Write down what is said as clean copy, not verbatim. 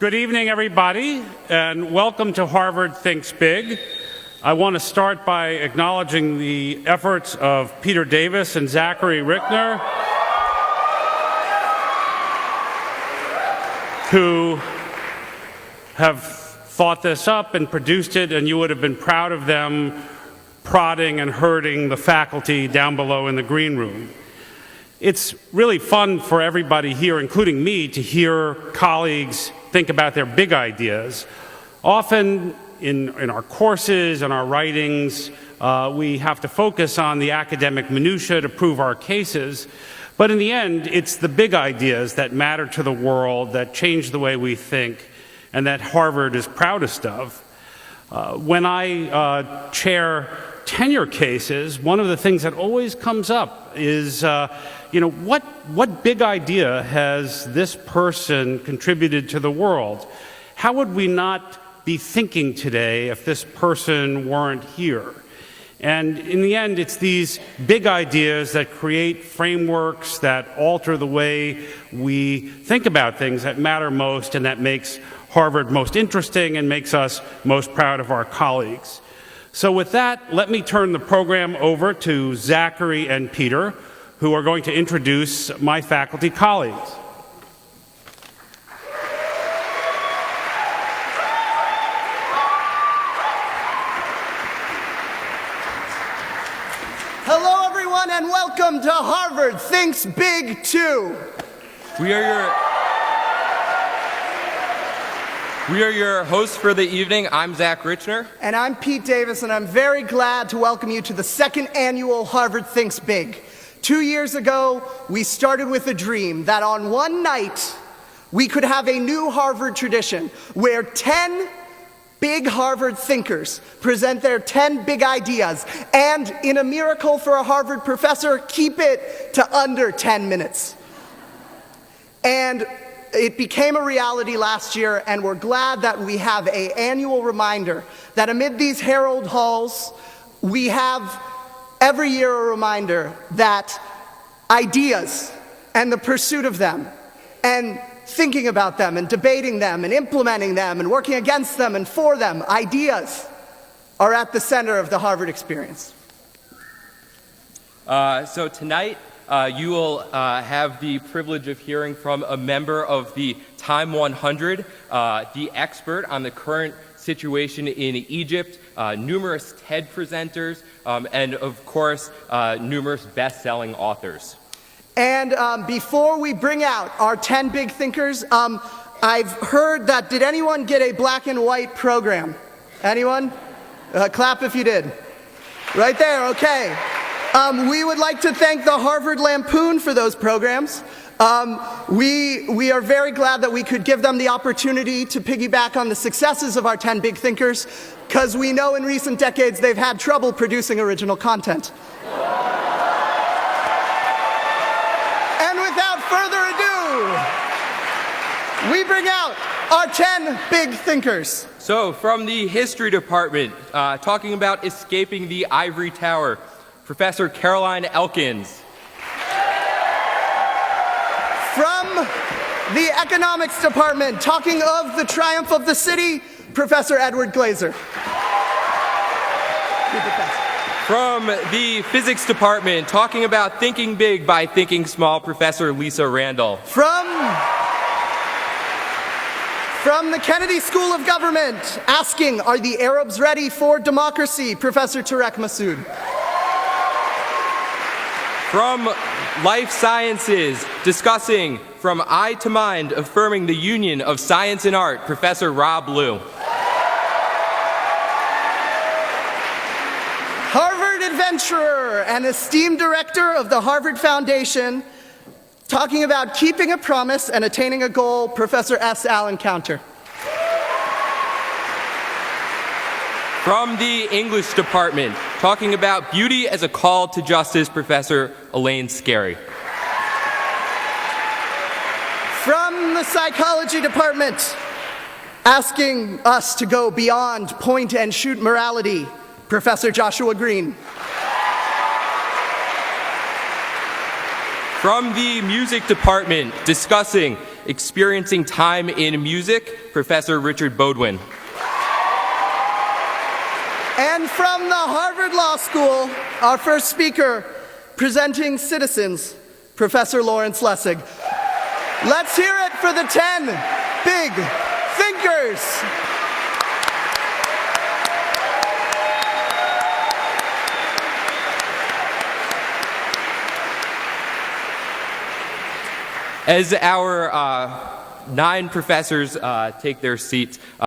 Good evening, everybody, and welcome to Harvard Thinks Big. I want to start by acknowledging the efforts of Peter Davis and Zachary Rickner, who have thought this up and produced it, and you would have been proud of them prodding and herding the faculty down below in the green room. It's really fun for everybody here, including me, to hear colleagues think about their big ideas. Often in our courses and our writings, we have to focus on the academic minutiae to prove our cases. But in the end, it's the big ideas that matter to the world, that change the way we think, and that Harvard is proudest of. When I chair tenure cases, one of the things that always comes up is, what big idea has this person contributed to the world? How would we not be thinking today if this person weren't here? And in the end, it's these big ideas that create frameworks that alter the way we think about things that matter most and that makes Harvard most interesting and makes us most proud of our colleagues. So with that, let me turn the program over to Zachary and Peter, who are going to introduce my faculty colleagues. Hello, everyone, and welcome to Harvard Thinks Big 2. We are your hosts for the evening. I'm Zach Richner. And I'm Pete Davis, and I'm very glad to welcome you to the second annual Harvard Thinks Big. 2 years ago, we started with a dream that on one night, we could have a new Harvard tradition where 10 big Harvard thinkers present their 10 big ideas, and in a miracle for a Harvard professor, keep it to under 10 minutes. And it became a reality last year, and we're glad that we have an annual reminder that amid these Herald halls, we have every year a reminder that ideas and the pursuit of them and thinking about them and debating them and implementing them and working against them and for them, ideas are at the center of the Harvard experience. So tonight, you will have the privilege of hearing from a member of the Time 100, the expert on the current situation in Egypt, numerous TED presenters, and of course, numerous best-selling authors. And before we bring out our 10 big thinkers, I've heard that, did anyone get a black and white program? Anyone? Clap if you did. Right there, okay. We would like to thank the Harvard Lampoon for those programs. We are very glad that we could give them the opportunity to piggyback on the successes of our 10 big thinkers, because we know in recent decades they've had trouble producing original content. And without further ado, we bring out our 10 big thinkers. So from the history department, talking about escaping the ivory tower, Professor Caroline Elkins. From the economics department, talking of the triumph of the city, Professor Edward Glaser. From the physics department, talking about thinking big by thinking small, Professor Lisa Randall. From the Kennedy School of Government, asking, are the Arabs ready for democracy, Professor Tarek Massoud. From life sciences, discussing from eye to mind, affirming the union of science and art, Professor Rob Liu. Harvard adventurer and esteemed director of the Harvard Foundation, talking about keeping a promise and attaining a goal, Professor S. Allen Counter. From the English department, talking about beauty as a call to justice, Professor Elaine Scarry. From the psychology department, asking us to go beyond point and shoot morality, Professor Joshua Green. From the music department, discussing Experiencing Time in Music, Professor Richard Bodwin. And from the Harvard Law School, our first speaker, presenting Citizens, Professor Lawrence Lessig. Let's hear it for the 10 big thinkers. As our 9 professors take their seats,